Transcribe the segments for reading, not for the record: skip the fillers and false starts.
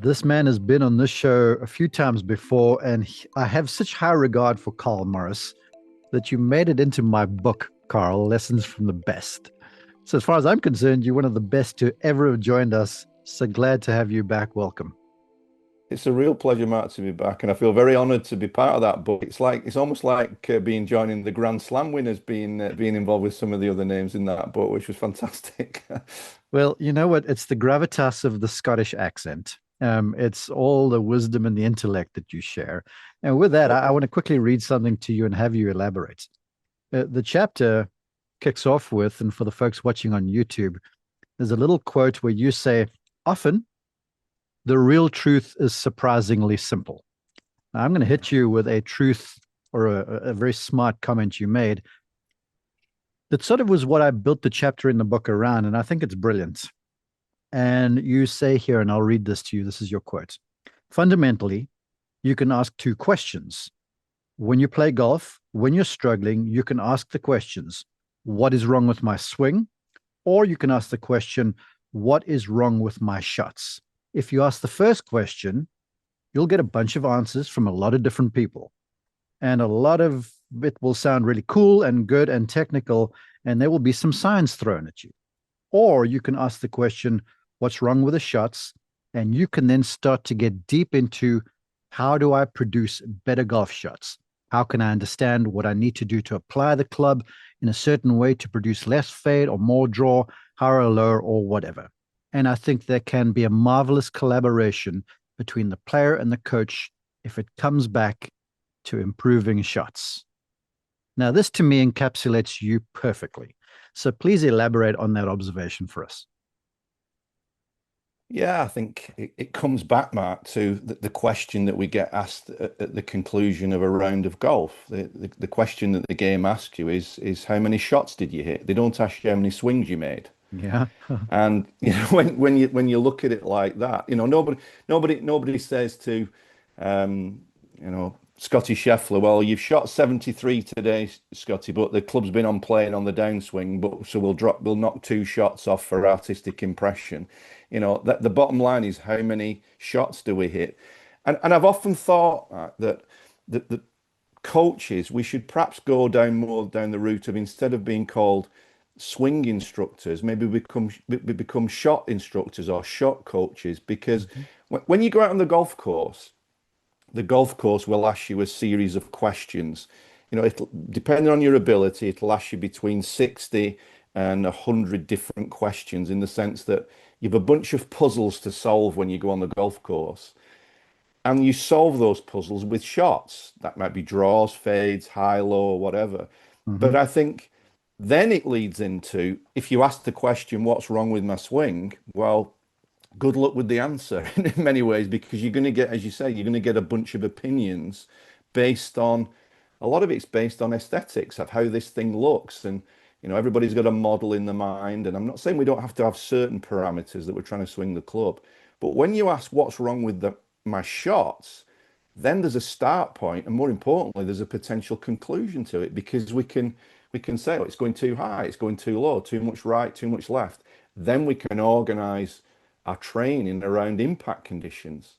This man has been on this show a few times before, and I have such high regard for Karl Morris that you made it into my book, Karl, Lessons from the Best. So, as far as I'm concerned, you're one of the best to ever have joined us. So glad to have you back. Welcome. It's a real pleasure, Mark, to be back, and I feel very honoured to be part of that book. It's almost like being joining the Grand Slam winners, being involved with some of the other names in that book, which was fantastic. Well, you know what? It's the gravitas of the Scottish accent. It's all the wisdom and the intellect that you share. And with that, I want to quickly read something to you and have you elaborate. The chapter kicks off with, and for the folks watching on YouTube, there's a little quote where you say, often the real truth is surprisingly simple. Now, I'm going to hit you with a truth or a very smart comment you made that sort of was what I built the chapter in the book around, and I think it's brilliant. And you say here, and I'll read this to you. This is your quote. Fundamentally, you can ask two questions. When you play golf, when you're struggling, you can ask the questions, what is wrong with my swing? Or you can ask the question, what is wrong with my shots? If you ask the first question, you'll get a bunch of answers from a lot of different people. And a lot of it will sound really cool and good and technical, and there will be some science thrown at you. Or you can ask the question, what's wrong with the shots? And you can then start to get deep into how do I produce better golf shots? How can I understand what I need to do to apply the club in a certain way to produce less fade or more draw, higher or lower, or whatever? And I think there can be a marvelous collaboration between the player and the coach if it comes back to improving shots. Now, this to me encapsulates you perfectly. So please elaborate on that observation for us. Yeah, I think it comes back, Mark, to the question that we get asked at the conclusion of a round of golf. The question that the game asks you is how many shots did you hit? They don't ask you how many swings you made. Yeah. And when you look at it like that, nobody says to Scotty Scheffler, well, you've shot 73 today, Scotty, but the club's been on playing on the downswing, but so we'll knock two shots off for artistic impression. That the bottom line is how many shots do we hit? And I've often thought that the coaches, we should perhaps go more down the route of, instead of being called swing instructors, maybe we become shot instructors or shot coaches, because when you go out on the golf course will ask you a series of questions. Depending on your ability, it'll ask you between 60 and 100 different questions, in the sense that you have a bunch of puzzles to solve when you go on the golf course. And you solve those puzzles with shots. That might be draws, fades, high, low, whatever. Mm-hmm. But I think then it leads into, if you ask the question, what's wrong with my swing? Well, good luck with the answer in many ways, because you're going to get, as you say, you're going to get a bunch of opinions based on, a lot of it's based on aesthetics of how this thing looks. And, everybody's got a model in the mind. And I'm not saying we don't have to have certain parameters that we're trying to swing the club. But when you ask what's wrong with my shots, then there's a start point, and more importantly, there's a potential conclusion to it, because we can say, oh, it's going too high, it's going too low, too much right, too much left. Then we can organize our training around impact conditions.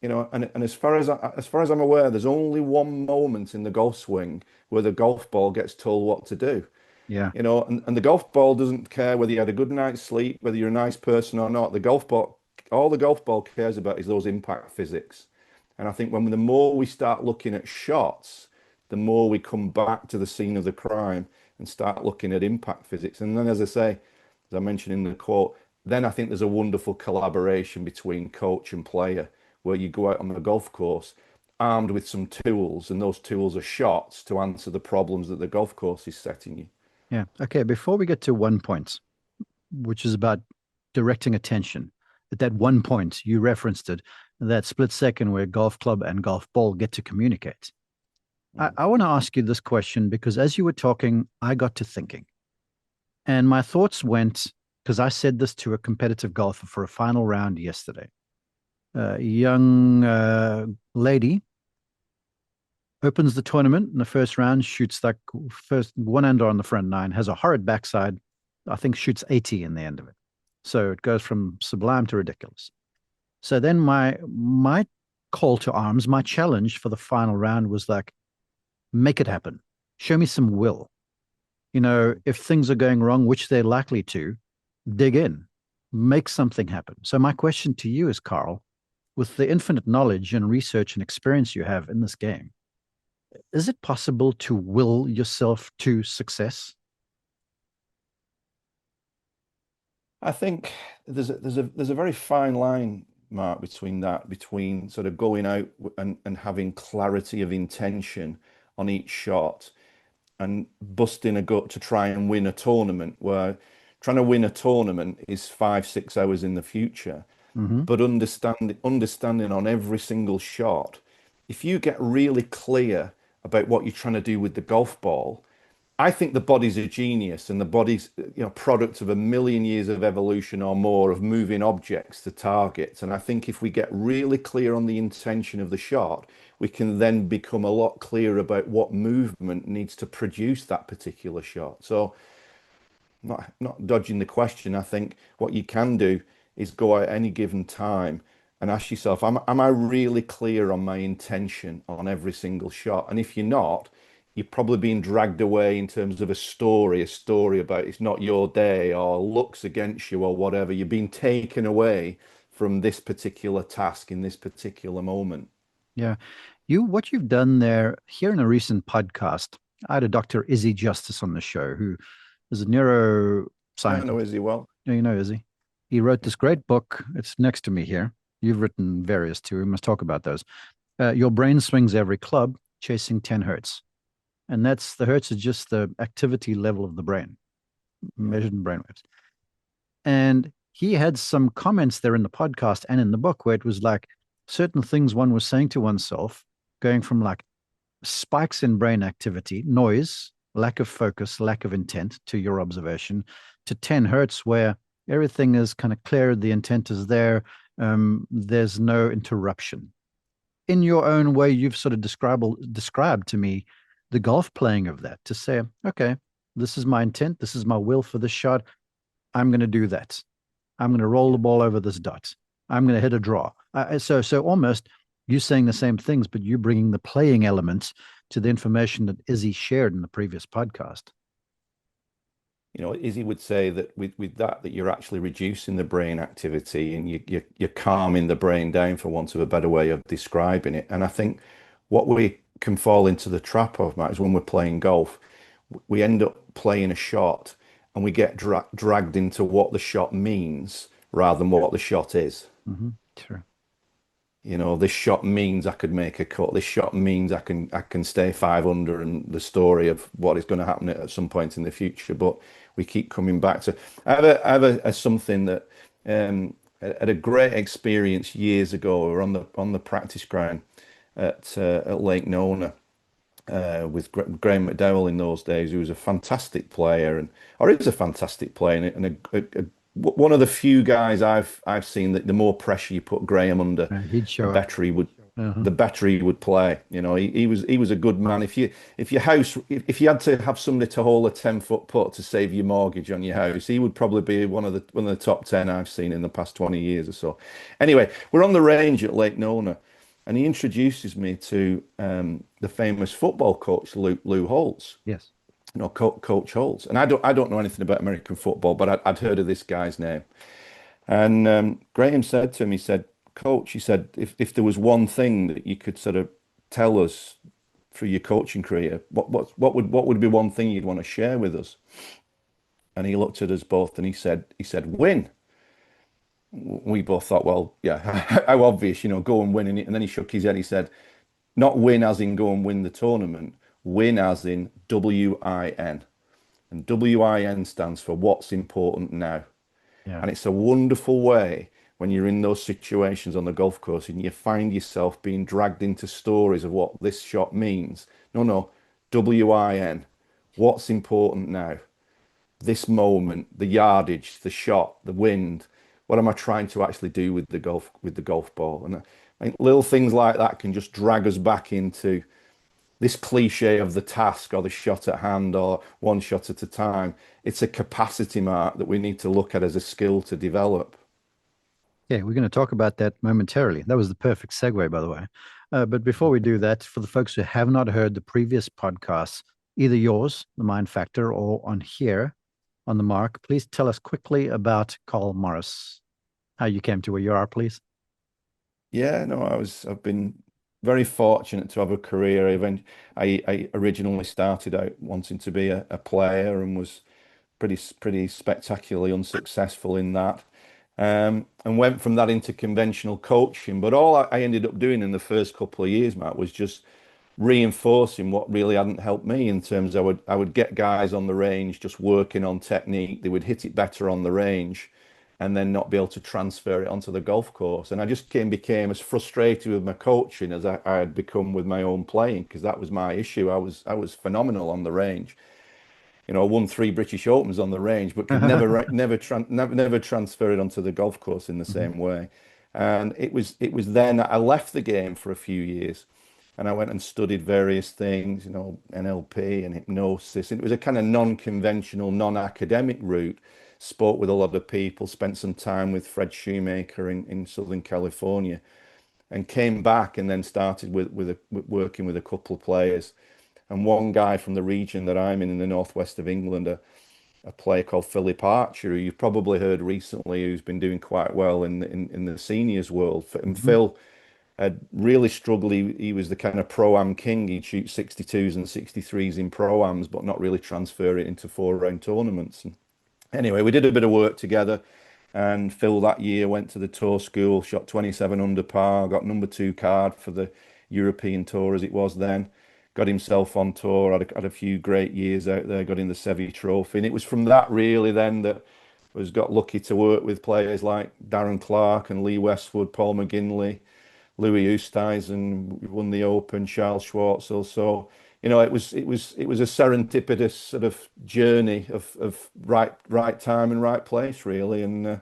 And as far as I'm aware, there's only one moment in the golf swing where the golf ball gets told what to do. Yeah. And the golf ball doesn't care whether you had a good night's sleep, whether you're a nice person or not. All the golf ball cares about is those impact physics. And I think the more we start looking at shots, the more we come back to the scene of the crime and start looking at impact physics. And then, as I say, as I mentioned in the quote, then I think there's a wonderful collaboration between coach and player, where you go out on the golf course armed with some tools, and those tools are shots to answer the problems that the golf course is setting you. Yeah. Okay. Before we get to one point, which is about directing attention, at that one point, you referenced it, that split second where golf club and golf ball get to communicate. I want to ask you this question because as you were talking, I got to thinking. And my thoughts went, because I said this to a competitive golfer for a final round yesterday. A young lady opens the tournament in the first round, shoots like first one under on the front nine, has a horrid backside, I think shoots 80 in the end of it. So it goes from sublime to ridiculous. So then my call to arms, my challenge for the final round was like, make it happen. Show me some will. If things are going wrong, which they're likely to, dig in, make something happen. So my question to you is, Carl, with the infinite knowledge and research and experience you have in this game, is it possible to will yourself to success? I think there's a very fine line, Mark, between that, between sort of going out and having clarity of intention on each shot and busting a gut to try and win a tournament, where trying to win a tournament is 5, 6 hours in the future. Mm-hmm. But understanding on every single shot, if you get really clear about what you're trying to do with the golf ball, I think the body's a genius, and the body's, product of a million years of evolution or more of moving objects to targets. And I think if we get really clear on the intention of the shot, we can then become a lot clearer about what movement needs to produce that particular shot. So not dodging the question. I think what you can do is go at any given time and ask yourself, am I really clear on my intention on every single shot? And if you're not, you're probably being dragged away in terms of a story about it's not your day or looks against you or whatever. You're being taken away from this particular task in this particular moment. Yeah. What you've done there here in a recent podcast, I had a Dr. Izzy Justice on the show who is a Yeah, I neuroscientist. know Izzy well. You know Izzy. He wrote this great book. It's next to me here. You've written various too. We must talk about those. Your brain swings every club, chasing 10 hertz. And that's the hertz is just the activity level of the brain, Yeah. measured in brainwaves. And he had some comments there in the podcast and in the book where it was like certain things one was saying to oneself, going from like spikes in brain activity, noise, lack of focus, lack of intent to your observation, to 10 hertz, where everything is kind of clear, the intent is there, there's no interruption. In your own way, you've sort of described to me the golf playing of that to say, okay, this is my intent, this is my will for this shot. I'm going to do that. I'm going to roll the ball over this dot. I'm going to hit a draw. So almost you saying the same things, but you bringing the playing element to the information that Izzy shared in the previous podcast. Izzy would say that with that you're actually reducing the brain activity and you're calming the brain down, for want of a better way of describing it. And I think what we can fall into the trap of, Matt, is when we're playing golf, we end up playing a shot and we get dragged into what the shot means rather than what the shot is. Mm-hmm. Sure. This shot means I could make a cut. This shot means I can stay 5 under, and the story of what is going to happen at some point in the future. But we keep coming back to. I have a something that had a great experience years ago. We were on the practice ground at Lake Nona with Graham McDowell in those days, who was a fantastic player, or is a fantastic player, one of the few guys I've seen that the more pressure you put Graham under, He'd the show up. better he would Uh-huh. the better he would play. He was a good man. If you had to have somebody to hold a 10-foot putt to save your mortgage on your house, he would probably be one of the top 10 I've seen in the past 20 years or so. Anyway, we're on the range at Lake Nona, and he introduces me to the famous football coach Lou Holtz. Yes. Coach Holtz. And I don't know anything about American football, but I'd heard of this guy's name. And Graham said to him, he said, Coach, he said, if there was one thing that you could sort of tell us through your coaching career, what would be one thing you'd want to share with us? And he looked at us both and he said, win. We both thought, well, yeah, how obvious, go and win. And then he shook his head. He said, not win as in go and win the tournament, win as in WIN. And WIN stands for what's important now. Yeah. And it's a wonderful way when you're in those situations on the golf course and you find yourself being dragged into stories of what this shot means. No, WIN. What's important now? This moment, the yardage, the shot, the wind. What am I trying to actually do with the golf ball? And I think little things like that can just drag us back into this cliche of the task or the shot at hand or one shot at a time. It's a capacity, Mark, that we need to look at as a skill to develop. Yeah, we're going to talk about that momentarily. That was the perfect segue, by the way. But before we do that, for the folks who have not heard the previous podcasts, either yours, The Mind Factor, or on here on the Mark, please tell us quickly about Karl Morris, how you came to where you are, please. Yeah, no, I've been very fortunate to have a career. I originally started out wanting to be a player and was pretty spectacularly unsuccessful in that. And went from that into conventional coaching. But all I ended up doing in the first couple of years, Matt, was just reinforcing what really hadn't helped me in terms I would get guys on the range just working on technique. They would hit it better on the range and then not be able to transfer it onto the golf course. And I just became as frustrated with my coaching as I had become with my own playing because that was my issue. I was phenomenal on the range. I won 3 British Opens on the range, but could never transfer it onto the golf course in the Mhm. same way. And it was then that I left the game for a few years, and I went and studied various things, NLP and hypnosis. And it was a kind of non-conventional, non-academic route. Spoke with a lot of people, spent some time with Fred Shoemaker in Southern California, and came back and then started with working with a couple of players. And one guy from the region that I'm in the northwest of England, a player called Philip Archer, who you've probably heard recently, who's been doing quite well in the seniors world. And Mhm. Phil had really struggled. He was the kind of pro-am king. He'd shoot 62s and 63s in pro-ams, but not really transfer it into 4 round tournaments. And anyway, we did a bit of work together. And Phil that year went to the tour school, shot 27 under par, got number two card for the European Tour as it was then. Got himself on tour, had a few great years out there, got in the Seve Trophy. And it was from that really then that was got lucky to work with players like Darren Clarke and Lee Westwood, Paul McGinley, Louis Oosthuizen won the Open, Charles Schwartzel. So, it was a serendipitous sort of journey of right time and right place, really. And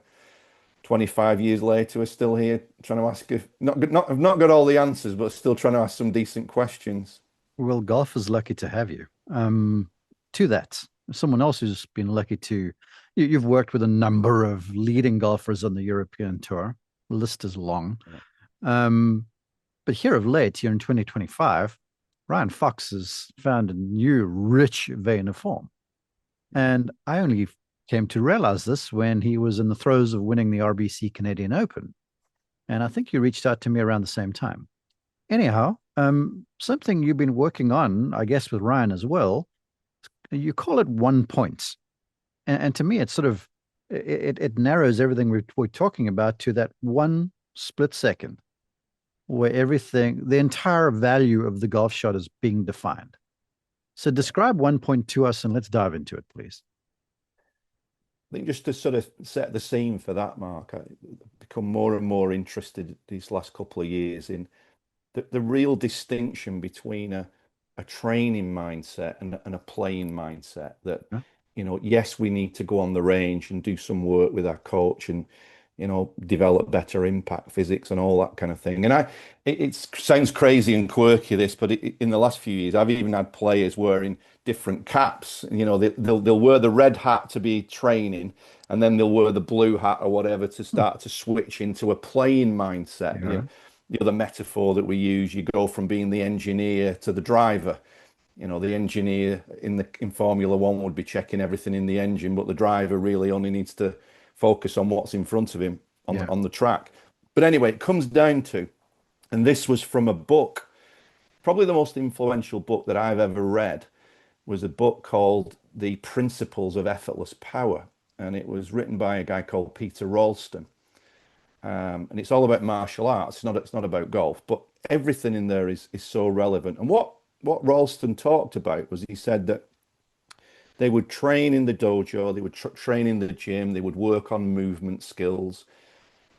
25 years later, we're still here trying to ask if not I've not got all the answers, but still trying to ask some decent questions. Well, golf is lucky to have you. To that, someone else who's been lucky to, you've worked with a number of leading golfers on the European Tour. The list is long. Um, but here of late, here in 2025, Ryan Fox has found a new rich vein of form. And I only came to realize this when he was in the throes of winning the RBC Canadian Open. And I think you reached out to me around the same time. Anyhow, something you've been working on, I guess, with Ryan as well. You call it 1 point, and to me, it's sort of it narrows everything we're talking about to that one split second where everything, the entire value of the golf shot is being defined. So describe 1 point to us, and let's dive into it, please. I think just to sort of set the scene for that, Mark, I've become more and more interested these last couple of years in the real distinction between a training mindset and a playing mindset. That, Yeah. yes, we need to go on the range and do some work with our coach and, develop better impact physics and all that kind of thing. And it sounds crazy and quirky, this, but in the last few years, I've even had players wearing different caps. They'll wear the red hat to be training, and then they'll wear the blue hat or whatever to Hmm. start to switch into a playing mindset. Yeah. The other metaphor that we use, you go from being the engineer to the driver. The engineer in Formula One would be checking everything in the engine, but the driver really only needs to focus on what's in front of him on Yeah. on the track. But anyway, it comes down to, and this was from a book, probably the most influential book that I've ever read, was a book called The Principles of Effortless Power. And it was written by a guy called Peter Ralston. And it's all about martial arts. It's not about golf, but everything in there is so relevant. And what Ralston talked about was, he said that they would train in the dojo, they would train in the gym, they would work on movement skills.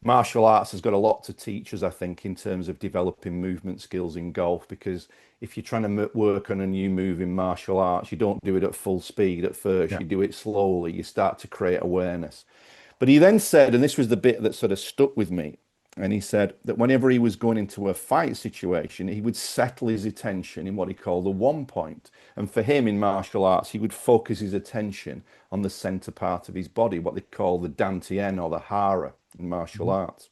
Martial arts has got a lot to teach us, I think, in terms of developing movement skills in golf, because if you're trying to work on a new move in martial arts, you don't do it at full speed at first, Yeah. you do it slowly, you start to create awareness. But he then said, and this was the bit that sort of stuck with me, and he said that whenever he was going into a fight situation, he would settle his attention in what he called the 1 point. And for him in martial arts, he would focus his attention on the center part of his body, what they call the dantian or the hara in martial Mhm. arts.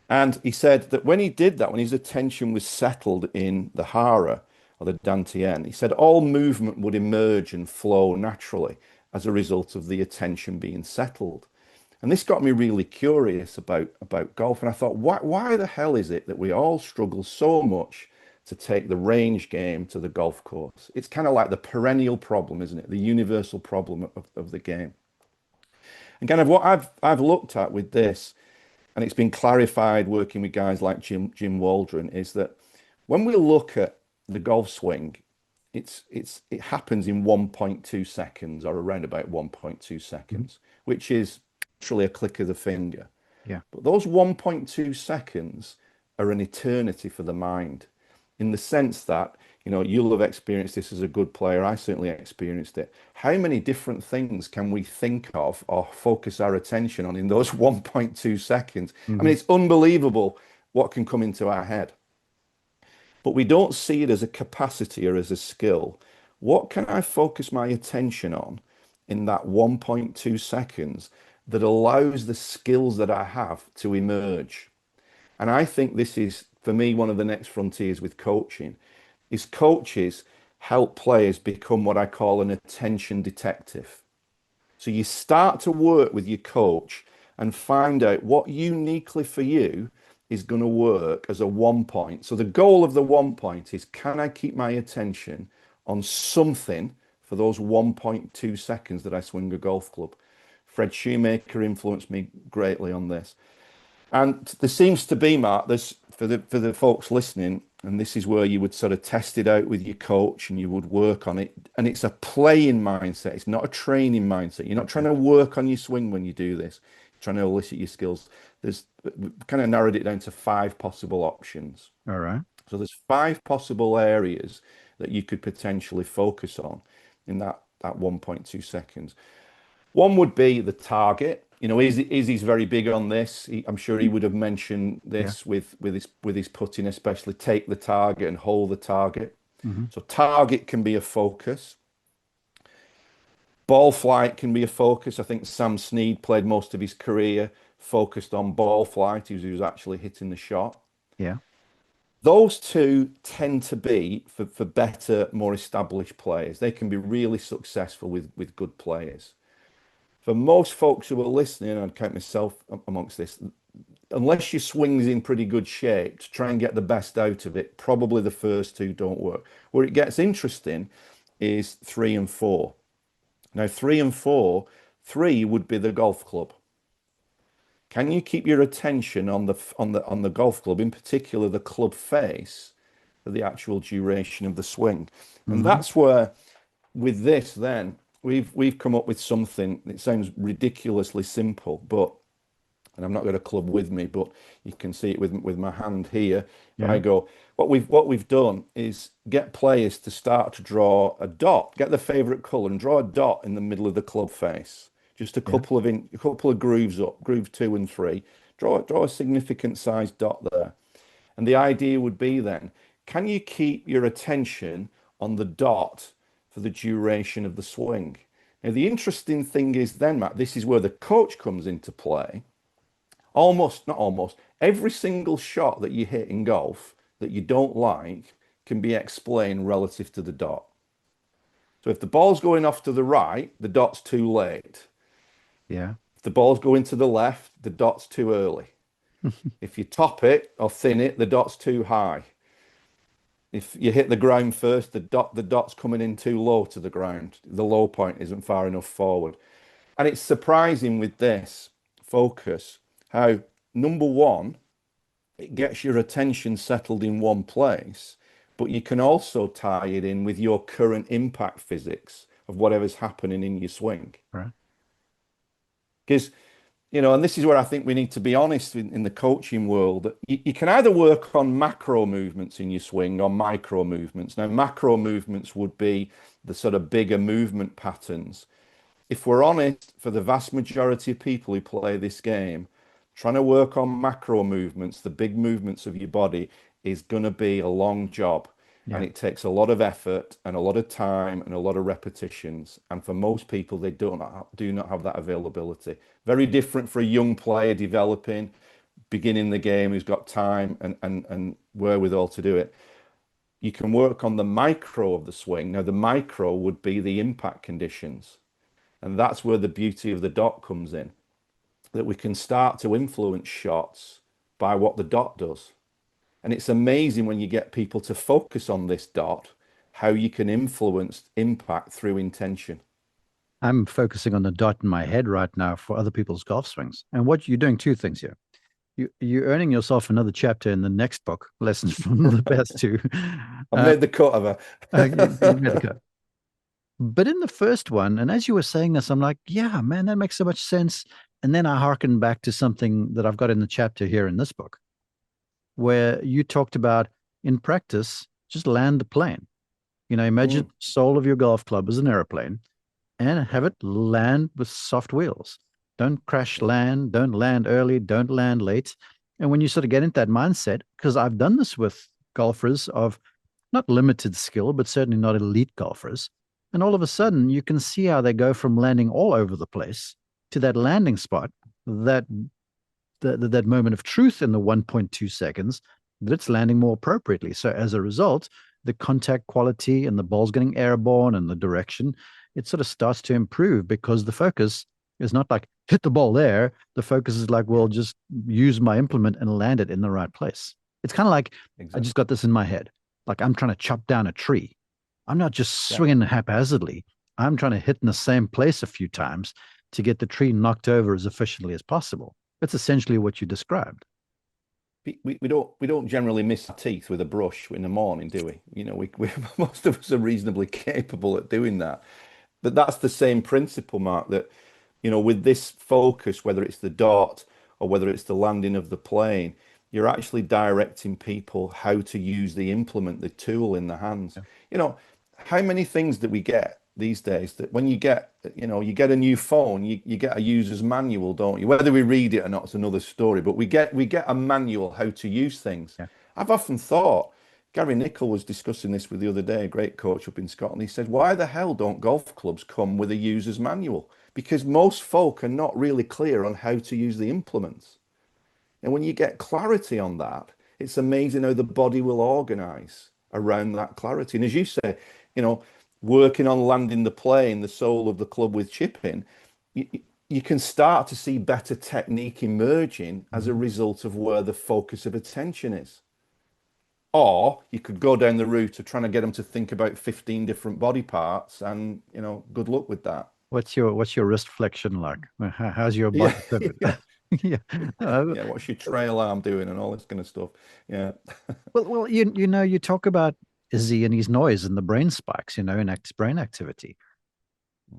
And he said that when he did that, when his attention was settled in the hara or the dantian, he said all movement would emerge and flow naturally as a result of the attention being settled. And this got me really curious about golf. And I thought, why the hell is it that we all struggle so much to take the range game to the golf course? It's kind of like the perennial problem, isn't it? The universal problem of the game. And kind of what I've looked at with this, and it's been clarified working with guys like Jim Waldron, is that when we look at the golf swing, it happens in 1.2 seconds or around about 1.2 Mhm. seconds, which is literally a click of the finger. Yeah. But those 1.2 seconds are an eternity for the mind, in the sense that, you'll have experienced this as a good player. I certainly experienced it. How many different things can we think of or focus our attention on in those 1.2 seconds? I mean, Hmm. it's unbelievable what can come into our head. But we don't see it as a capacity or as a skill. What can I focus my attention on in that 1.2 seconds that allows the skills that I have to emerge? And I think this is, for me, one of the next frontiers with coaching, is coaches help players become what I call an attention detective. So you start to work with your coach and find out what uniquely for you is going to work as a 1 point. So the goal of the 1 point is, can I keep my attention on something for those 1.2 seconds that I swing a golf club? Fred Shoemaker influenced me greatly on this. And there seems to be, Mark, there's for the folks listening, and this is where you would sort of test it out with your coach and you would work on it. And it's a playing mindset. It's not a training mindset. You're not trying Yeah. to work on your swing when you do this. You're trying to elicit your skills. There's we kind of narrowed it down to five possible options. All right. So there's five possible areas that you could potentially focus on in that 1.2 seconds. One would be the target. Izzy's very big on this. I'm sure he would have mentioned Yeah. this with his putting, especially take the target and hold the target. Hmm. So target can be a focus. Ball flight can be a focus. I think Sam Snead played most of his career focused on ball flight. He was actually hitting the shot. Yeah. Those two tend to be for better, more established players. They can be really successful with good players. For most folks who are listening, I'd count myself amongst this, unless your swing's in pretty good shape to try and get the best out of it, probably the first two don't work. Where it gets interesting is three and four. Now, three and four, three would be the golf club. Can you keep your attention on the golf club, in particular the club face, for the actual duration of the swing? And Hmm. that's where, with this, then we've come up with something. It sounds ridiculously simple, but and I'm not got a club with me, but you can see it with my hand here. If I Yeah. go, what we've done is get players to start to draw a dot, get their favorite color, and draw a dot in the middle of the club face. Just a Yeah. couple of grooves up, groove two and three. Draw a significant sized dot there. And the idea would be then, can you keep your attention on the dot for the duration of the swing? Now, the interesting thing is then, Matt, this is where the coach comes into play. Not almost, every single shot that you hit in golf that you don't like can be explained relative to the dot. So if the ball's going off to the right, the dot's too late. Yeah. If the ball's going to the left, the dot's too early. If you top it or thin it, the dot's too high. If you hit the ground first, the dot's coming in too low to the ground. The low point isn't far enough forward. And it's surprising with this focus how, number one, it gets your attention settled in one place, but you can also tie it in with your current impact physics of whatever's happening in your swing. Right. Because, and this is where I think we need to be honest in the coaching world. That you can either work on macro movements in your swing or micro movements. Now, macro movements would be the sort of bigger movement patterns. If we're honest, for the vast majority of people who play this game, trying to work on macro movements, the big movements of your body, is going to be a long job. And Yeah. it takes a lot of effort and a lot of time and a lot of repetitions. And for most people, do not have that availability. Very different for a young player developing, beginning the game, who's got time and wherewithal to do it. You can work on the micro of the swing. Now, the micro would be the impact conditions. And that's where the beauty of the dot comes in, that we can start to influence shots by what the dot does. And it's amazing when you get people to focus on this dot, how you can influence impact through intention. I'm focusing on the dot in my head right now for other people's golf swings. And what you're doing two things here. You're earning yourself another chapter in the next book, Lessons from the Best Two. I've made the cut of her. You made the cut. But in the first one, and as you were saying this, I'm like, yeah, man, that makes so much sense. And then I hearken back to something that I've got in the chapter here in this book, where you talked about in practice, just land the plane. Imagine the sole of your golf club as an airplane and have it land with soft wheels. Don't crash land, don't land early, don't land late. And when you sort of get into that mindset, because I've done this with golfers of not limited skill, but certainly not elite golfers. And all of a sudden, you can see how they go from landing all over the place to that landing spot, that moment of truth in the 1.2 seconds, that it's landing more appropriately. So as a result, the contact quality and the ball's getting airborne and the direction, it sort of starts to improve because the focus is not like hit the ball there. The focus is like, well, just use my implement and land it in the right place. It's kind of like, I just got this in my head. Like I'm trying to chop down a tree. I'm not just swinging haphazardly. I'm trying to hit in the same place a few times to get the tree knocked over as efficiently as possible. That's essentially what you described. We don't generally miss our teeth with a brush in the morning, do we? We most of us are reasonably capable at doing that. But that's the same principle, Mark, that with this focus, whether it's the dot or whether it's the landing of the plane, you're actually directing people how to use the implement, the tool in the hands. Yeah. How many things that we get these days that when you get a new phone, you get a user's manual, don't you? Whether we read it or not is another story, but we get a manual how to use things. Yeah. I've often thought, Gary Nicol was discussing this with the other day, a great coach up in Scotland. He said, why the hell don't golf clubs come with a user's manual? Because most folk are not really clear on how to use the implements. And when you get clarity on that, it's amazing how the body will organize around that clarity. And as you say, working on landing the plane, the sole of the club with chipping, you can start to see better technique emerging as a result of where the focus of attention is. Or you could go down the route of trying to get them to think about 15 different body parts, and good luck with that. What's your wrist flexion like? How's your Yeah, body pivot? yeah, Yeah. yeah. What's your trail arm doing and all this kind of stuff? Yeah, Well, you talk about Izzy and his noise and the brain spikes, in brain activity.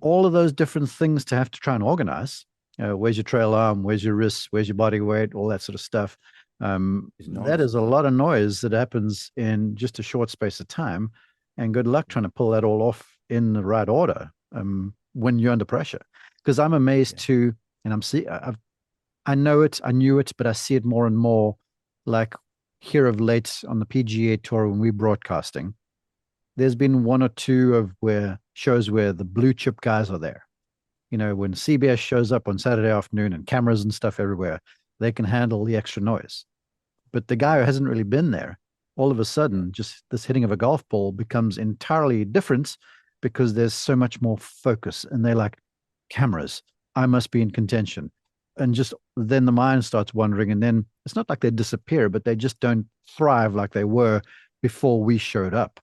All of those different things to have to try and organize. Where's your trail arm? Where's your wrist? Where's your body weight? All that sort of stuff. it's That noise. is a lot of noise that happens in just a short space of time. And good luck trying to pull that all off in the right order when you're under pressure. Because I'm amazed Yeah, too, and I know it, I knew it, but I see it more and more. Like here of late on the PGA Tour when we're broadcasting, there's been one or two of where shows where the blue chip guys are there. When CBS shows up on Saturday afternoon and cameras and stuff everywhere, they can handle the extra noise. But the guy who hasn't really been there, all of a yeah, sudden, just this hitting of a golf ball becomes entirely different because there's so much more focus. And they're like, cameras, I must be in contention. And just then the mind starts wandering. And then it's not like they disappear, but they just don't thrive like they were before we showed up.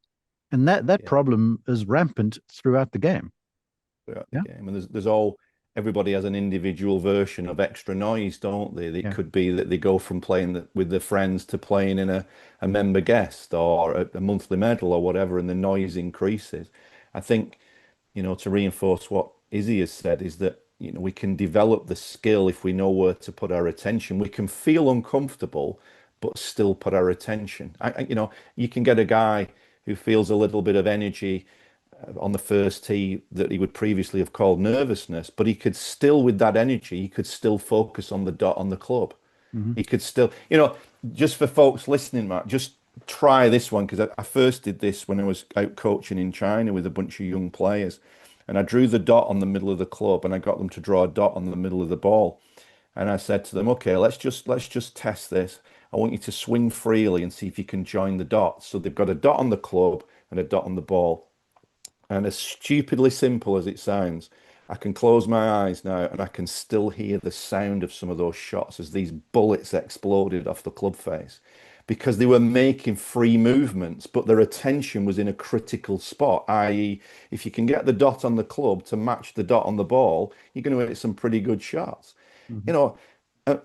And that yeah. problem is rampant throughout the game. Throughout the Yeah. game. And there's everybody has an individual version of extra noise, don't they? It Yeah. could be that they go from playing with their friends to playing in a member guest or a monthly medal or whatever, and the noise increases. I think, to reinforce what Izzy has said, is that, we can develop the skill if we know where to put our attention. We can feel uncomfortable, but still put our attention. You can get a guy who feels a little bit of energy on the first tee that he would previously have called nervousness, but he could still, with that energy, he could still focus on the dot on the club. Mm-hmm. He could still, just for folks listening, Matt, just try this one because I first did this when I was out coaching in China with a bunch of young players. And I drew the dot on the middle of the club and I got them to draw a dot on the middle of the ball. And I said to them, okay, let's just test this. I want you to swing freely and see if you can join the dots. So they've got a dot on the club and a dot on the ball. And as stupidly simple as it sounds, I can close my eyes now and I can still hear the sound of some of those shots as these bullets exploded off the club face because they were making free movements, but their attention was in a critical spot, i.e., if you can get the dot on the club to match the dot on the ball, you're going to hit some pretty good shots. Mhm. You know,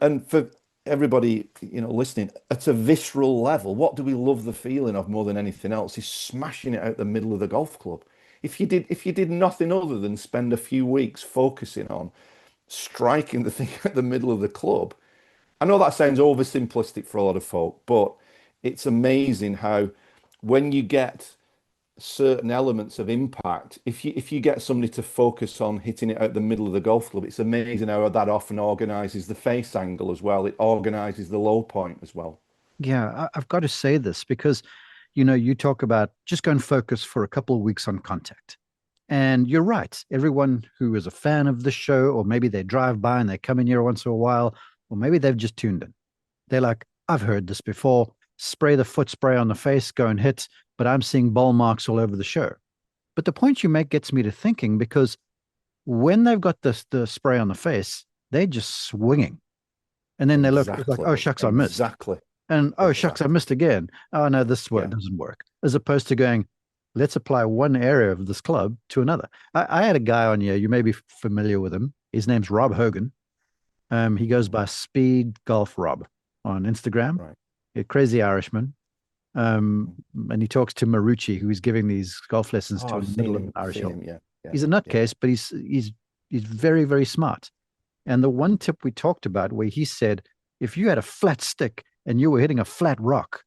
and for everybody, listening, at a visceral level, what do we love the feeling of more than anything else is smashing it out the middle of the golf club. If you did nothing other than spend a few weeks focusing on striking the thing at the middle of the club, I know that sounds oversimplistic for a lot of folk, but it's amazing how when you get certain elements of impact, if you get somebody to focus on hitting it out the middle of the golf club, it's amazing how that often organizes the face angle as well. It organizes the low point as well. Yeah, I've got to say this because, you talk about just go and focus for a couple of weeks on contact. And you're right. Everyone who is a fan of the show, or maybe they drive by and they come in here once in a while, or maybe they've just tuned in. They're like, I've heard this before. Spray the foot spray on the face, go and hit, but I'm seeing ball marks all over the show. But the point you make gets me to thinking because when they've got the spray on the face, they're just swinging. And then they look, it's like, Exactly. oh, shucks, I missed. Exactly. And oh, shucks, I Exactly. missed again. Oh, no, this Yeah. doesn't work. As opposed to going, let's apply one area of this club to another. I had a guy on here, you may be familiar with him. His name's Rob Hogan. He goes by Speed Golf Rob on Instagram. Right. A crazy Irishman. Um, and he talks to Marucci, who's giving these golf lessons Oh, to him I've in the middle seen of an him. Irish Seen hill. him. Yeah. Yeah. He's a Yeah. nutcase, but he's very, very smart. And the one tip we talked about where he said, if you had a flat stick and you were hitting a flat rock,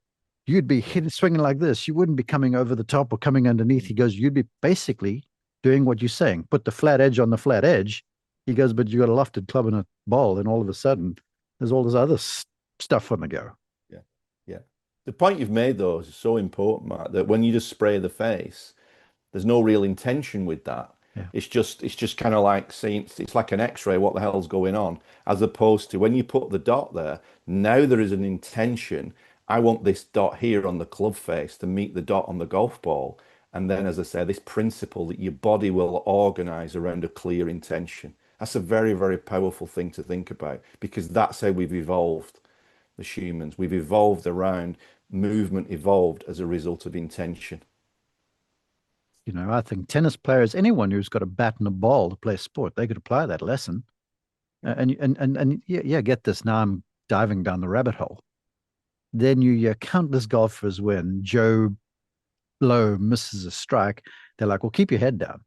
you'd be hitting, swinging like this. You wouldn't be coming over the top or coming underneath. He goes, you'd be basically doing what you're saying. Put the flat edge on the flat edge. He goes, but you got a lofted club and a ball, and all of a sudden, there's all this other stuff on the go. Yeah. Yeah. The point you've made, though, is so important, Mark, that when you just spray the face, there's no real intention with that. Yeah. It's just kind of like saying it's like an X-ray. What the hell's going on? As opposed to when you put the dot there, now there is an intention. I want this dot here on the club face to meet the dot on the golf ball. And then, as I say, this principle that your body will organize around a clear intention. That's a very, very powerful thing to think about because that's how we've evolved as humans. We've evolved around movement evolved as a result of intention. I think tennis players, anyone who's got a bat and a ball to play sport, they could apply that lesson. And yeah, yeah, get this. Now I'm diving down the rabbit hole. Then you hear countless golfers when Joe Blow misses a strike. They're like, well, keep your head down.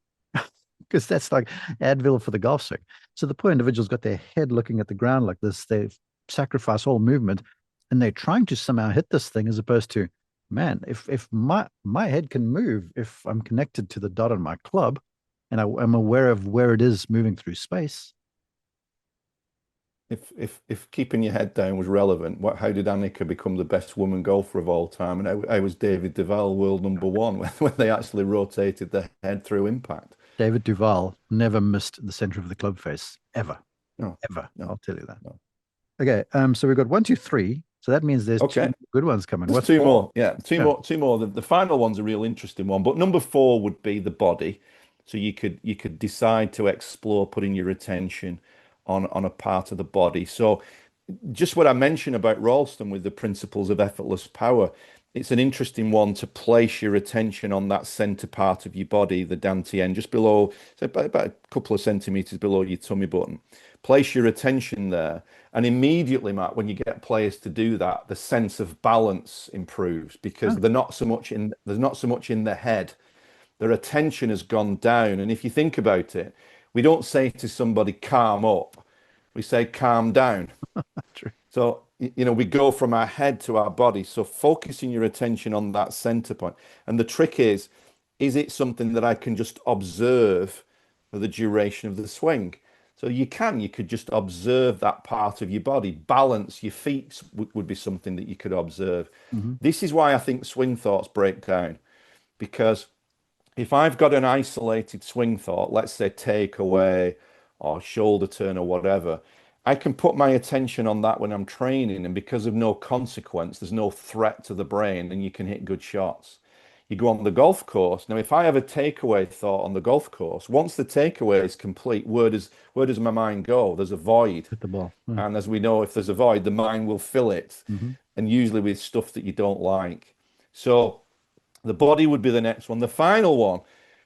Because that's like Advil for the golf swing. So the poor individual's got their head looking at the ground like this. They sacrifice all movement and they're trying to somehow hit this thing as opposed to, man, if my head can move, if I'm connected to the dot on my club and I'm aware of where it is moving through space. If keeping your head down was relevant, how did Annika become the best woman golfer of all time? And how was David Duval world number one when they actually rotated the head through impact? David Duval never missed the center of the club face ever, No, ever. no, I'll tell you that. no. Okay. So we've got one, two, three. So that means there's two Okay. good ones coming. There's What's two four? more. Yeah, two Yeah. more, two more. The final one's a real interesting one. But number four would be the body. So you could decide to explore putting your attention on a part of the body. So just what I mentioned about Ralston with the principles of effortless power, it's an interesting one to place your attention on that center part of your body, the dantian, just below, so about a couple of centimeters below your tummy button. Place your attention there, and immediately, Matt, when you get players to do that, the sense of balance improves because Oh, there's not so much in the head. Their attention has gone down, and if you think about it, we don't say to somebody calm up, we say calm down. true. So, we go from our head to our body. So, focusing your attention on that center point. And the trick is it something that I can just observe for the duration of the swing? So, you could just observe that part of your body. Balance, your feet would be something that you could observe. Hmm. This is why I think swing thoughts break down because if I've got an isolated swing thought, let's say takeaway or shoulder turn or whatever, I can put my attention on that when I'm training, and because of no consequence, there's no threat to the brain, and you can hit good shots. You go on the golf course. Now, if I have a takeaway thought on the golf course, once the takeaway is complete, where does my mind go? There's a void. Hit the ball. Yeah. And as we know, if there's a void, the mind will fill it, Hmm. and usually with stuff that you don't like. So the body would be the next one. The final one,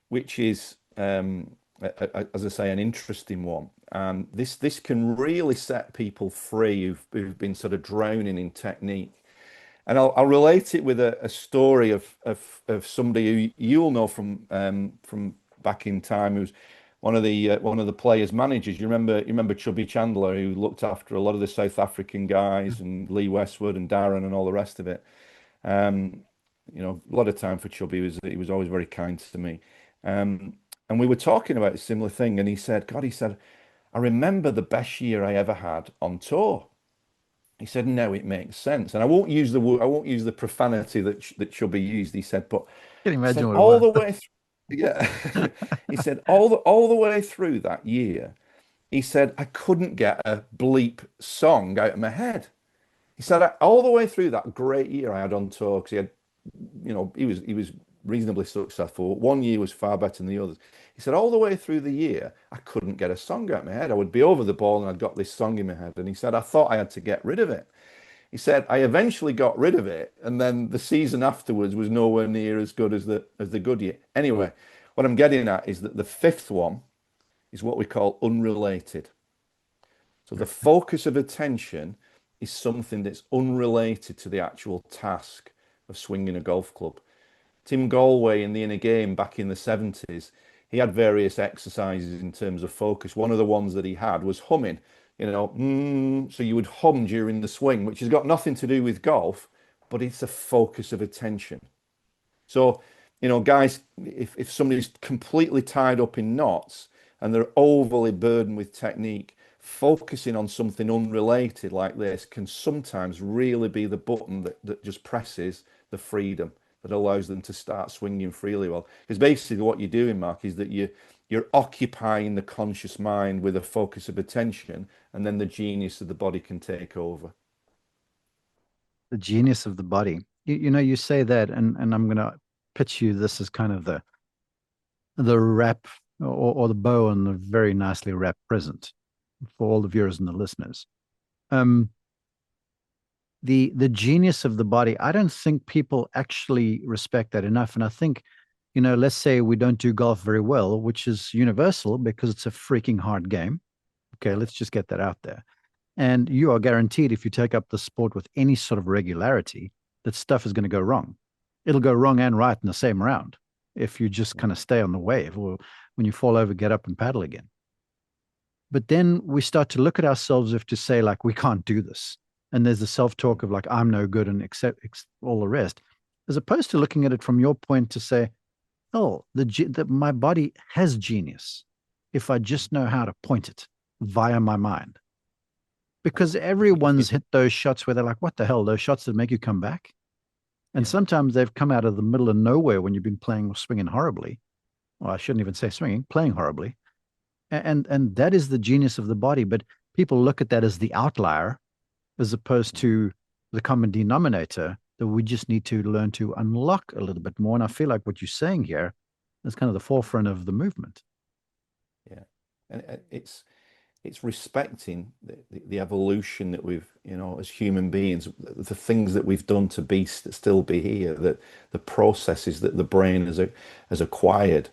which is, as I say, an interesting one. And this can really set people free who've been sort of drowning in technique. And I'll relate it with a story of somebody who you'll know from back in time, who's one of the players' managers. You remember Chubby Chandler, who looked after a lot of the South African guys, and Lee Westwood and Darren and all the rest of it. Um, a lot of time for Chubby. He was always very kind to me. And we were talking about a similar thing, and he said, God, he said, I remember the best year I ever had on tour. He said, no, it makes sense. And I won't use the profanity that Chubby used. He said, but Can you he imagine said what it all was? the way through, yeah. He said all the way through that year, he said I couldn't get a bleep song out of my head. He said all the way through that great year I had on tour, because he was reasonably successful. One year was far better than the others. He said all the way through the year I couldn't get a song out of my head. I would be over the ball and I'd got this song in my head. And he said I thought I had to get rid of it. He said I eventually got rid of it, and then the season afterwards was nowhere near as good as the good year. Anyway, what I'm getting at is that the fifth one is what we call unrelated. So the focus of attention is something that's unrelated to the actual task of swinging a golf club. Tim Galway in the inner game back in the 70s, he had various exercises in terms of focus. One of the ones that he had was humming, so you would hum during the swing, which has got nothing to do with golf, but it's a focus of attention. So, guys, if somebody's completely tied up in knots and they're overly burdened with technique, focusing on something unrelated like this can sometimes really be the button that just presses the freedom that allows them to start swinging freely well. Because basically what you're doing, Mark, is that you're occupying the conscious mind with a focus of attention, and then the genius of the body can take over. The genius of the body. You say that, and I'm going to pitch you this as kind of the wrap, or the bow on the very nicely wrapped present for all the viewers and the listeners. Um, the genius of the body, I don't think people actually respect that enough. And I think, let's say we don't do golf very well, which is universal because it's a freaking hard game. Okay, let's just get that out there. And you are guaranteed, if you take up the sport with any sort of regularity, that stuff is going to go wrong. It'll go wrong and right in the same round if you just kind of stay on the wave, or when you fall over, get up and paddle again. But then we start to look at ourselves as to say, like, we can't do this. And there's the self-talk of like, I'm no good, and accept all the rest, as opposed to looking at it from your point to say, oh, my body has genius if I just know how to point it via my mind. Because everyone's hit those shots where they're like, what the hell, those shots that make you come back? And Yeah. sometimes they've come out of the middle of nowhere when you've been playing or swinging horribly. Well, I shouldn't even say swinging, playing horribly. And that is the genius of the body. But people look at that as the outlier as opposed to the common denominator that we just need to learn to unlock a little bit more. And I feel like what you're saying here is kind of the forefront of the movement. Yeah. And it's respecting the evolution that we've, as human beings, the things that we've done to be still be here, that the processes that the brain has acquired,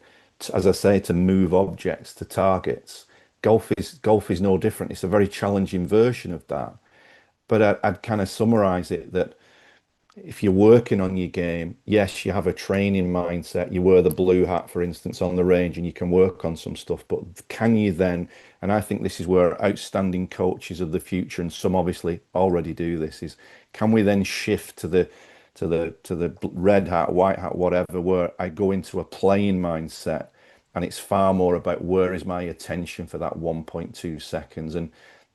as I say, to move objects to targets. Golf is no different. It's a very challenging version of that. But I'd kind of summarize it that if you're working on your game, yes, you have a training mindset. You wear the blue hat, for instance, on the range, and you can work on some stuff. But can you then, and I think this is where outstanding coaches of the future, and some obviously already do this, is can we then shift to the red hat, white hat, whatever, where I go into a playing mindset, and it's far more about where is my attention for that 1.2 seconds, and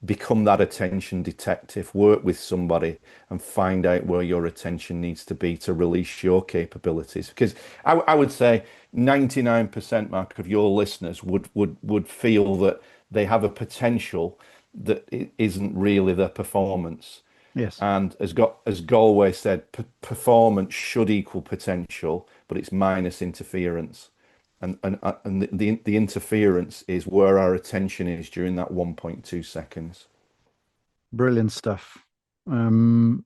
become that attention detective, work with somebody and find out where your attention needs to be to release your capabilities. Because I would say 99%, Mark, of your listeners would feel that they have a potential that it isn't really the performance. Yes. And as Galway said, performance should equal potential, but it's minus interference. And the interference is where our attention is during that 1.2 seconds. Brilliant stuff. Um,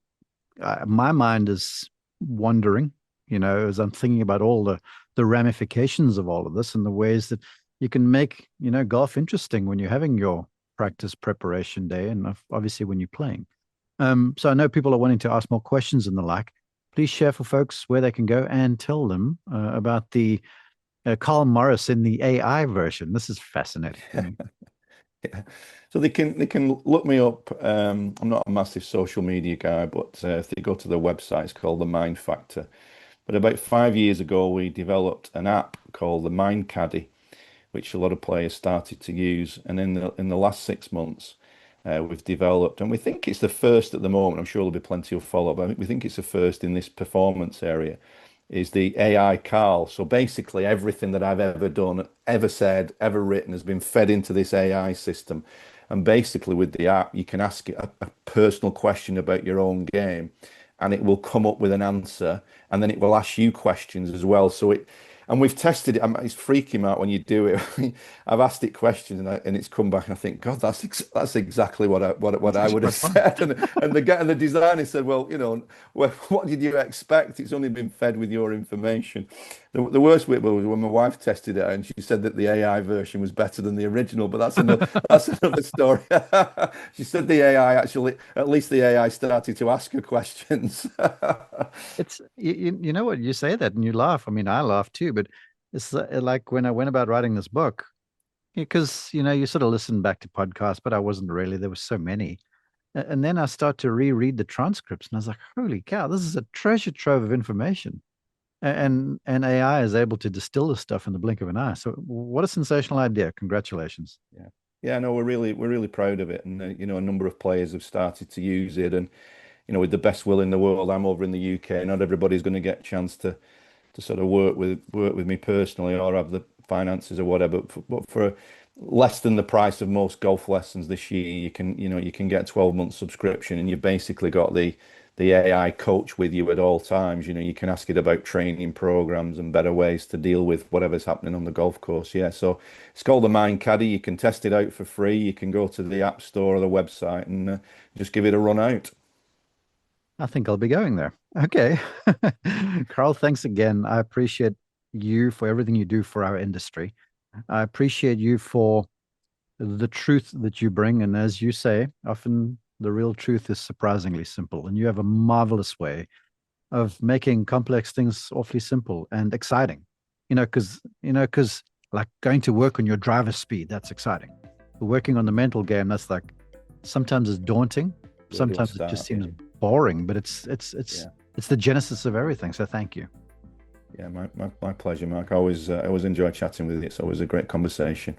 my mind is wandering, as I'm thinking about all the ramifications of all of this and the ways that you can make, golf interesting when you're having your practice preparation day and obviously when you're playing. So I know people are wanting to ask more questions and the like. Please share for folks where they can go and tell them about the Karl Morris in the AI version. This is fascinating. Yeah. So they can look me up. I'm not a massive social media guy, but if they go to their website, it's called the Mind Factor. But about 5 years ago, we developed an app called the Mind Caddy, which a lot of players started to use. And in the last 6 months, we've developed, and we think it's the first at the moment. I'm sure there'll be plenty of follow-up. But we think it's the first in this performance area. Is the AI Carl. So basically, everything that I've ever done, ever said, ever written has been fed into this AI system. And basically, with the app, you can ask it a personal question about your own game, and it will come up with an answer, and then it will ask you questions as well. And we've tested it. It's freaking me out when you do it. I've asked it questions, and it's come back, and I think, God, that's exactly what It's I actually would have quite fun. said. And the designer said, well, what did you expect? It's only been fed with your information. The worst bit was when my wife tested it, and she said that the AI version was better than the original. But that's another story. She said the AI actually, at least the AI started to ask her questions. It's you know what, you say that and you laugh. I mean, I laugh too, but it's like when I went about writing this book, because you sort of listen back to podcasts, but I wasn't really. There were so many, and then I start to reread the transcripts, and I was like, "Holy cow, this is a treasure trove of information." And AI is able to distill this stuff in the blink of an eye. So, what a sensational idea! Congratulations. Yeah. Yeah, no, we're really proud of it, and a number of players have started to use it, and with the best will in the world, I'm over in the UK. Not everybody's going to get a chance to sort of work with me personally or have the finances or whatever. But for less than the price of most golf lessons this year, you can get a 12-month subscription, and you've basically got the AI coach with you at all times. You can ask it about training programs and better ways to deal with whatever's happening on the golf course. Yeah, so it's called the Mind Caddy. You can test it out for free. You can go to the App Store or the website and just give it a run out. I think I'll be going there. Okay. Carl, thanks again. I appreciate you for everything you do for our industry. I appreciate you for the truth that you bring. And as you say, often the real truth is surprisingly simple. And you have a marvelous way of making complex things awfully simple and exciting. Because like going to work on your driver's speed, that's exciting. But working on the mental game, that's like sometimes it's daunting. Where do I Sometimes it start? just Yeah. seems boring, but it's Yeah. it's the genesis of everything. So thank you. Yeah, my pleasure, Mark. I always enjoy chatting with you. It's always a great conversation.